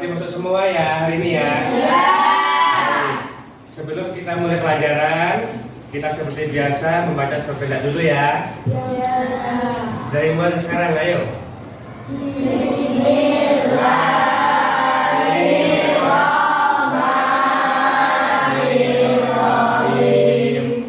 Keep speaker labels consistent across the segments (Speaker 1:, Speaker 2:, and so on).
Speaker 1: Berarti masuk semua ya hari ini ya?
Speaker 2: Iya.
Speaker 1: Sebelum kita mulai pelajaran, kita seperti biasa membaca surat Al-Baqarah dulu ya.
Speaker 2: Iya.
Speaker 1: Dari mulai sekarang, ayo. Bismillahirrahmanirrahim.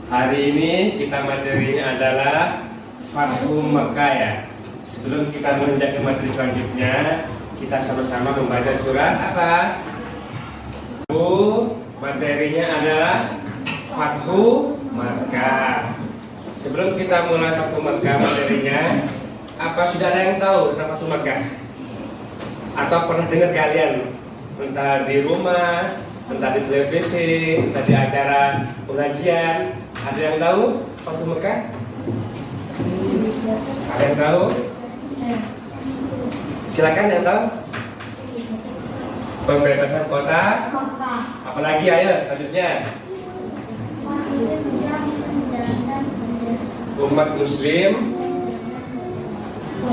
Speaker 1: Hari ini kita materinya adalah Fathu Makkah ya. Sebelum kita menginjak ke materi selanjutnya, kita sama-sama membaca surat apa? Materinya adalah Fathu Makkah. Sebelum kita mulai Fathu Makkah materinya, apa sudah ada yang tahu tentang Fathu Makkah? Atau pernah dengar kalian? Entah di rumah, entah di televisi, entah di acara pengajian. Ada yang tahu Fathu Makkah? Ada yang tahu? Silakan yang tahu. Pembebasan kota. Apalagi ayo selanjutnya. Umat Muslim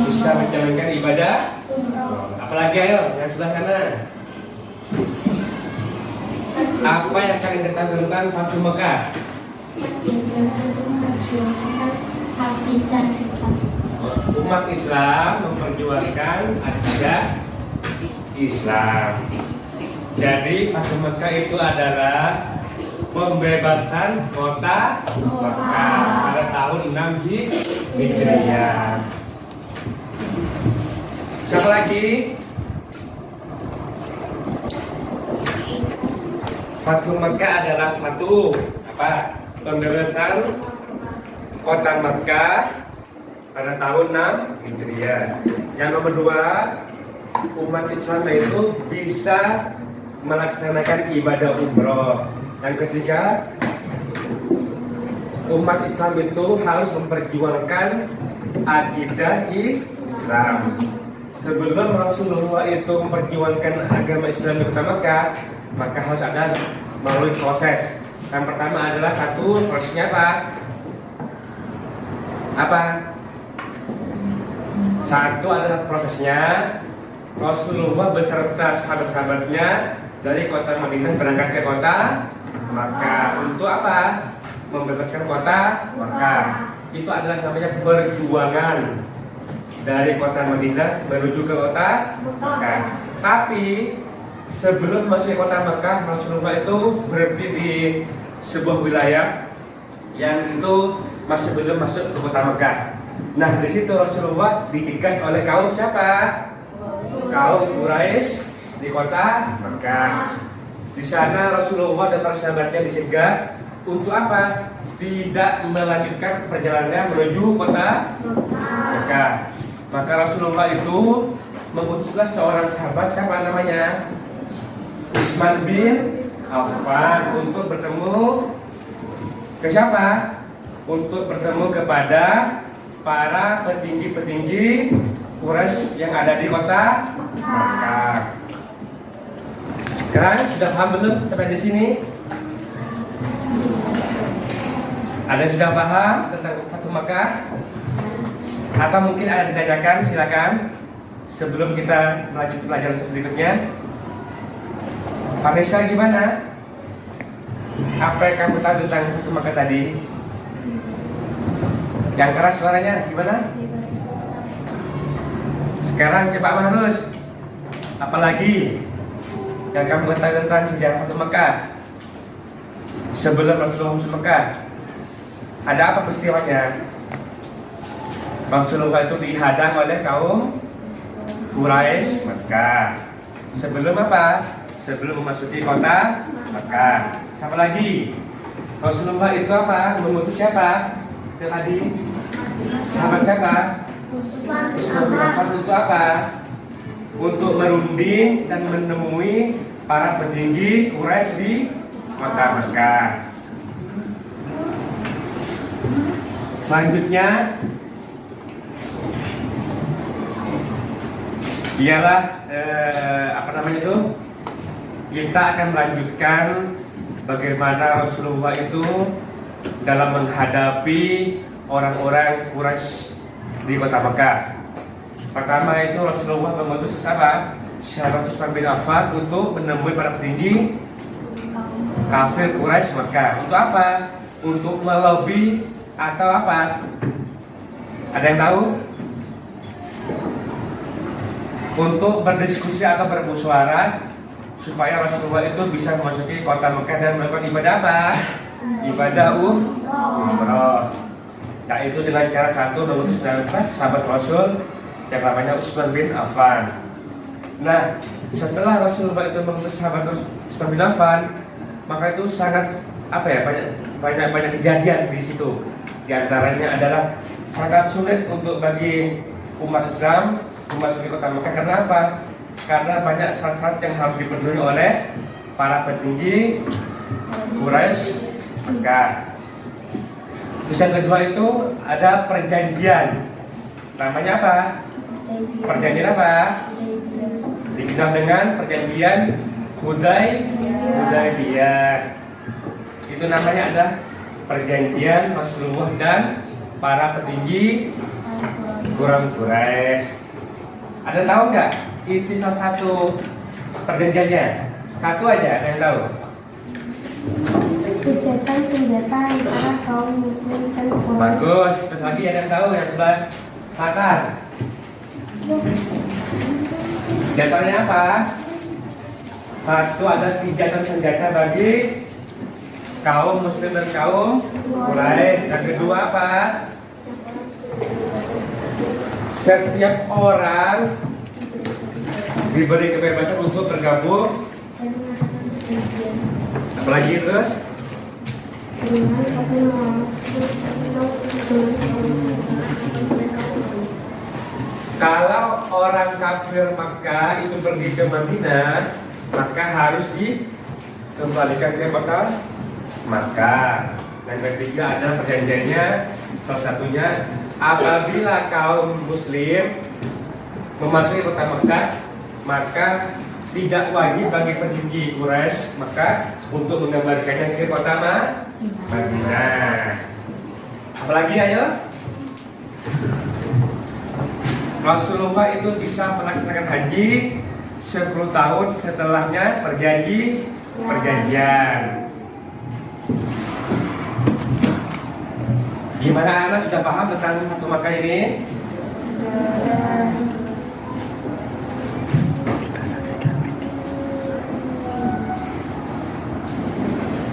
Speaker 1: bisa menjalankan ibadah. Apalagi ayo yang sebelah sana. Apa yang kalian ketahui tentang Fathu Makkah? Umat Islam memperjuangkan akidah Islam. Jadi Fathu Makkah itu adalah pembebasan kota Makkah pada tahun 6 Hijriah. Siapa lagi? Fathu Makkah adalah satu apa? Pembebasan kota Makkah pada tahun 6 Hijriah. Yang nomor 2, umat Islam itu bisa melaksanakan ibadah umroh. Yang ketiga, umat Islam itu harus memperjuangkan akidah Islam. Sebelum Rasulullah itu memperjuangkan agama Islam di kota Makkah, maka harus ada melalui proses. Yang pertama adalah prosesnya apa? Apa? Satu adalah prosesnya Rasulullah beserta sahabat-sahabatnya dari kota Madinah berangkat ke kota Makkah. Untuk apa? Membebaskan kota Makkah. Itu adalah namanya perjuangan dari kota Madinah menuju ke kota Makkah. Tapi sebelum masuk ke kota Makkah, Rasulullah itu berhenti di sebuah wilayah yang itu masih belum masuk ke kota Makkah. Nah, di situ Rasulullah dicegat oleh kaum siapa? Kaum Quraisy di kota Makkah. Di sana Rasulullah dan para sahabatnya dicegat untuk apa? Tidak melanjutkan perjalanan menuju kota Makkah. Maka Rasulullah itu mengutuslah seorang sahabat, siapa namanya? Utsman bin Affan, untuk bertemu ke siapa? Untuk bertemu kepada para petinggi-petinggi Quraisy yang ada di kota Makkah. Sekarang sudah paham belum sampai di sini? Ada yang sudah paham tentang Fathu Makkah? Atau mungkin ada yang ditanyakan? Silakan. Sebelum kita melanjutkan pelajaran berikutnya. Vanessa gimana? Apa yang kamu tahu tentang Fathu Makkah tadi? Yang keras suaranya gimana? Sekarang coba Mahrus. Apalagi yang kamu ketahui tentang sejarah Fatu Mekah sebelum Rasulullah masuk Mekah? Ada apa peristiwanya? Rasulullah itu dihadang oleh kaum Quraisy Mekah. Sebelum apa? Sebelum memasuki kota Mekah. Siapa lagi? Rasulullah itu apa? Mengutus siapa? Yang tadi? Sahabat siapa? Untuk apa? Untuk merunding dan menemui para petinggi Quraisy di kota Mekah. Selanjutnya ialah apa namanya itu? Kita akan melanjutkan bagaimana Rasulullah itu dalam menghadapi orang-orang Quraisy di kota Mekah. Pertama itu Rasulullah mengutus apa? Sahabat Utsman bin Affan untuk menemui para petinggi kafir Quraisy Mekah. Untuk apa? Untuk melobi atau apa? Ada yang tahu? Untuk berdiskusi atau bermusyawarah supaya Rasulullah itu bisa memasuki kota Mekah dan melakukan ibadah apa? Ibadah umrah. Yaitu dengan cara satu mengutus sahabat Rasul yang namanya Utsman bin Affan. Nah, setelah Rasulullah itu mengutus sahabat Utsman bin Affan, maka itu sangat apa ya, banyak kejadian di situ. Di antaranya adalah sangat sulit untuk bagi umat Islam memasuki kota Mekah. Karena apa? Karena banyak syarat-syarat yang harus dipenuhi oleh para petinggi Quraisy Mekah. Terus yang kedua itu ada perjanjian. Namanya apa? Perjanjian apa? Dikenal dengan perjanjian Hudaybiyah. Itu namanya ada perjanjian Rasulullah dan para petinggi Quraisy. Ada tahu nggak isi salah satu perjanjiannya? Satu aja, ada yang tahu?
Speaker 2: Gencatan senjata antara kaum muslim dan Quraisy.
Speaker 1: Bagus. Terus lagi ada yang tahu yang sebelah selatan? Jatuhnya apa? Satu, ada gencatan senjata bagi kaum muslim dan kaum Quraisy. Yang kedua apa? Setiap orang diberi kebebasan untuk bergabung. Apalagi terus? Kalau orang kafir Makkah itu pergi ke Madinah, maka harus dikembalikan ke kota Makkah. Yang ketiga ada perjanjiannya, salah satunya apabila kaum muslim memasuki kota Makkah, maka tidak wajib bagi petinggi Quraisy maka untuk mengembalikannya ke kota Madinah. Apalagi ayo? Rasulullah itu bisa melaksanakan haji 10 tahun setelahnya perjanjian. Gimana anak sudah paham tentang Fatu Makkah ini?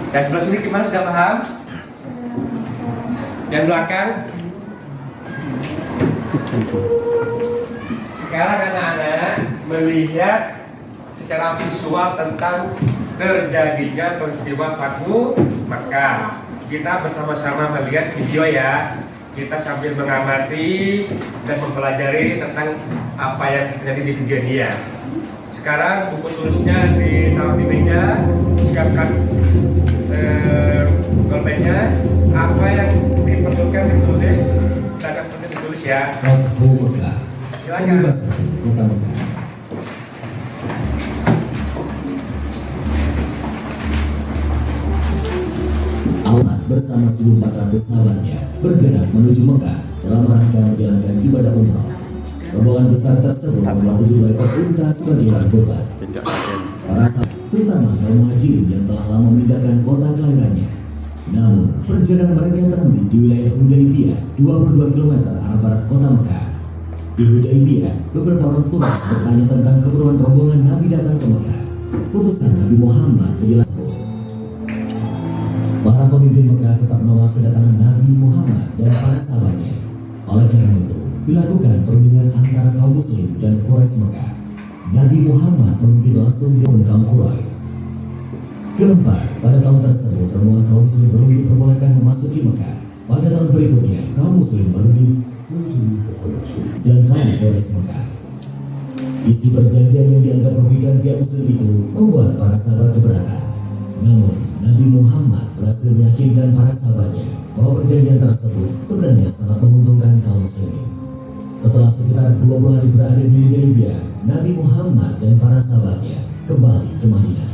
Speaker 1: Yang sebelah sini gimana, sudah paham? Yang belakang? Sekarang anak-anak melihat secara visual tentang terjadinya peristiwa Fatu Makkah. Kita bersama-sama melihat video ya. Kita sambil mengamati dan mempelajari tentang apa yang terjadi di video ini ya. Sekarang buku tulisnya ditaruh di meja. Siapkan pulpennya. Apa yang diperlukan ditulis dan apa yang ditulis ya.
Speaker 3: Fatu Makkah.
Speaker 1: Silakan.
Speaker 3: Pembebasan kota Mekah. Allah bersama 1.400 sahabatnya bergerak menuju Mekah dalam rangka menjalankan ibadah umrah. Rombongan besar tersebut membawa 7 ekor unta sebagai hewan kurban. Para sahabat, terutama kaum muhajirin yang telah lama meninggalkan kota kelahirannya. Namun, perjalanan mereka terhenti di wilayah Hudaybiyah, 22 km arah barat kota Mekah. Di Hudaybiyah, beberapa orang Quraisy bertanya tentang keperluan rombongan Nabi datang ke Mekah. putusan Nabi Muhammad menjelaskan para pemimpin Mekah tetap menolak kedatangan Nabi Muhammad dan para sahabatnya. Oleh karena itu, dilakukan perundingan antara kaum muslim dan Quraisy Mekah. Nabi Muhammad memimpin langsung di kaum Quraisy. Keempat, pada tahun tersebut rombongan kaum muslim baru diperbolehkan memasuki Mekah. Pada tahun berikutnya, kaum muslim baru dan kaum Quraisy Mekah. Isi perjanjian yang dianggap merugikan pihak muslim itu membuat para sahabat keberatan. Namun, Nabi Muhammad berhasil meyakinkan para sahabatnya bahwa perjanjian tersebut sebenarnya sangat menguntungkan kaum muslimin. Setelah sekitar 20 hari berada di Hudaybiyah, Nabi Muhammad dan para sahabatnya kembali ke Madinah.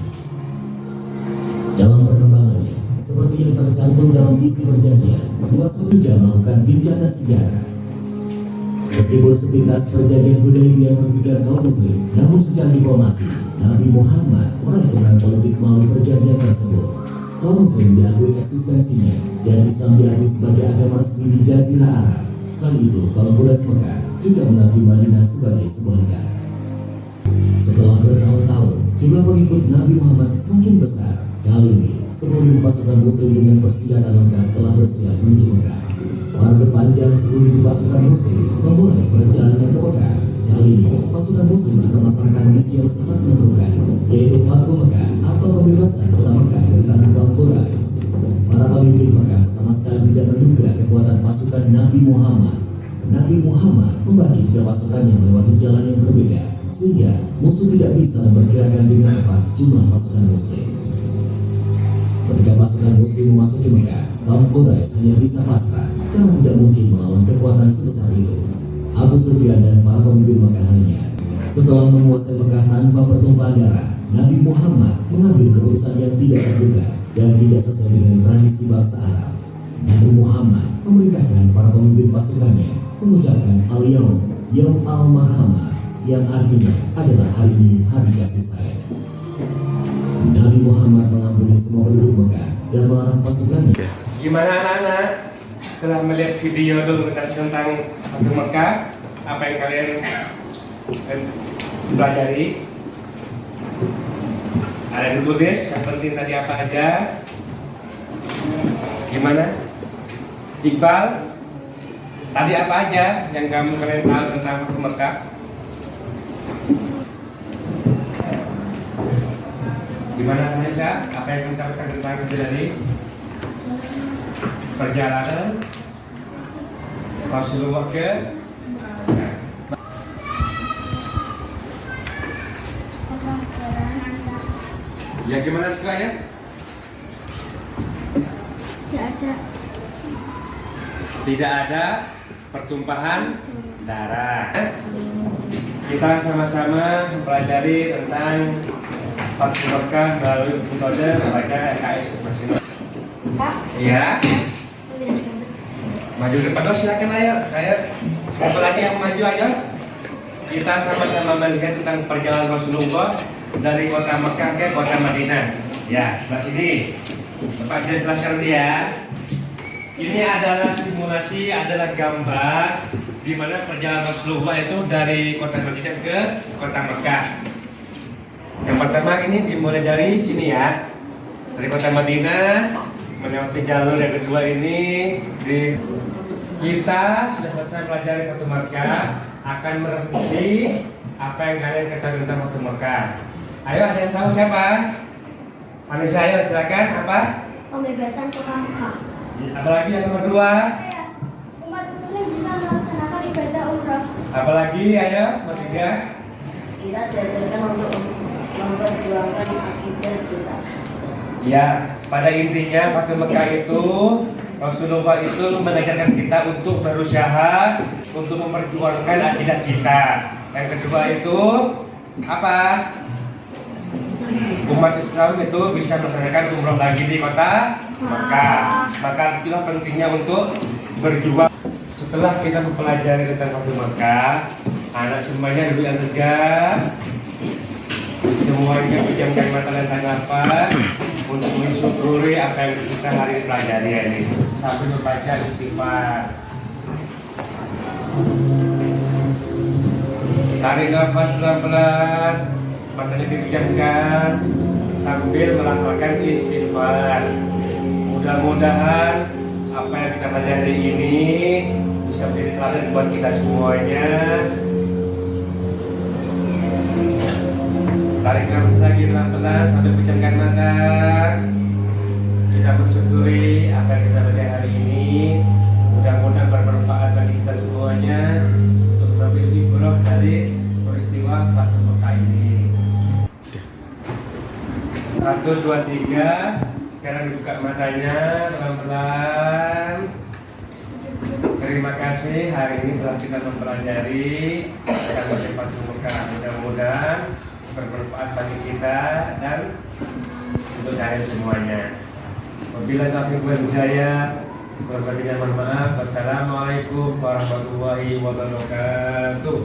Speaker 3: Dalam perkembangannya, seperti yang tercantum dalam isi perjanjian, dua juga melakukan ginjangan senjata. Meskipun sepintas perjanjian Hudaybiyah merugikan kaum muslim, namun secara diplomasi, Nabi Muhammad meraih kemenangan politik melalui perjanjian tersebut. Kaum muslim diakui eksistensinya dan Islam diakui sebagai agama resmi di Jazirah Arab. Selain itu, kaum Quraisy Mekah juga mengakui Madinah sebagai sebuah negara. Setelah bertahun-tahun, jumlah pengikut Nabi Muhammad semakin besar. Kali ini, 10.000 pasukan muslim dengan persenjataan lengkap telah bersiap menuju Mekah. Pada panjang 10.000 pasukan muslim memulai perjalanan ke Mekah. Kali ini, pasukan muslim akan melaksanakan misi yang sangat menentukan, yaitu Fathu Mekah atau pembebasan kota Mekah dari tangan kaum Quraisy. Para pemimpin Mekah sama sekali tidak menduga kekuatan pasukan Nabi Muhammad. Nabi Muhammad membagi 3 pasukannya melewati jalan yang berbeda, sehingga musuh tidak bisa memperkirakan dengan tepat jumlah pasukan muslim. Ketika pasukan muslim memasuki Mekah, kaum Quraisy hanya bisa pasrah karena tidak mungkin melawan kekuatan sebesar itu. Abu Sufyan dan para pemimpin Mekah lainnya setelah menguasai Mekah tanpa pertumpahan darah, Nabi Muhammad mengambil keputusan yang tidak terduga dan tidak sesuai dengan tradisi bangsa Arab. Nabi Muhammad memerintahkan para pemimpin pasukannya mengucapkan Al-Yawm, Yawm Al-Marhamah, yang artinya adalah hari ini hari kasih sayang. Nabi Muhammad mengampuni semua penduduk Mekah dan melarang pasukannya.
Speaker 1: Gimana anak-anak? Setelah melihat video dokumentasi tentang Fathu Mekah, apa yang kalian pelajari? Ada yang ditulis, yang penting tadi apa aja? Gimana? Iqbal, tadi apa aja yang kalian tahu tentang Fathu Mekah? Gimana Vanessa? Apa yang kita katakan tentang tadi? Perjalanan Rasulullah ke ya gimana sekolahnya? Tidak ada pertumpahan darah. Kita sama-sama mempelajari tentang Fathu Mekah melalui metode membaca LKS masing-masing. Iya. Maju ke depan, silakan ayo. Siapa lagi yang maju ayo? Kita sama-sama melihat tentang perjalanan Rasulullah dari kota Mekah ke kota Madinah. Ya, sebelah sini. Bapak jelaskan dia. Ini adalah simulasi, adalah gambar di mana perjalanan Rasulullah itu dari kota Madinah ke kota Mekah. Yang pertama ini dimulai dari sini ya, dari kota Madinah melewati jalur yang kedua ini. Kita sudah selesai pelajari Fathu Mekah, akan merevisi apa yang kalian ketahui tentang Fathu Mekah. Ayo, ada yang tahu siapa? Vanessa, ayo silakan. Apa?
Speaker 2: Pembebasan kota Mekah.
Speaker 1: Apalagi yang nomor 2?
Speaker 2: Umat muslim bisa melaksanakan ibadah umrah.
Speaker 1: Apalagi ayo, nomor 3?
Speaker 4: Kita diajarkan untuk memperjuangkan akidah kita.
Speaker 1: Ya, pada intinya Fathu Mekah itu Rasulullah itu mengajarkan kita untuk berusaha untuk memperjuangkan akidah kita. Yang kedua itu apa? Umat Islam itu bisa melaksanakan umroh lagi di kota Mekah. Maka itulah pentingnya untuk berjuang. Setelah kita mempelajari tentang Fathu Mekah, anak semuanya duduk yang tegak. Semuanya pejamkan mata dan tanggapan untuk mensyukuri apa yang kita hari ini pelajari ini. Sambil membaca istighfar. Tarik nafas pelan-pelan. matanya dipejamkan sambil melafalkan istighfar. Mudah-mudahan apa yang kita pelajari ini bisa menjadi teladan buat kita semuanya. Tarik nafas lagi pelan-pelan sambil pejamkan mata. Kita bersyukuri apa yang kita pelajari hari ini. Mudah-mudahan bermanfaat bagi kita semuanya untuk mengambil ibrah dari peristiwa Fathul Mekah ini. 1, 2, 3. Sekarang dibuka matanya pelan-pelan. Terima kasih, hari ini telah kita mempelajari tentang Fathul Mekah. Mudah-mudahan bermanfaat bagi kita dan untuk kalian semuanya. Wabillahi taufiq wal hidayah. Kurang lebihnya mohon maaf. Wassalamualaikum warahmatullahi wabarakatuh.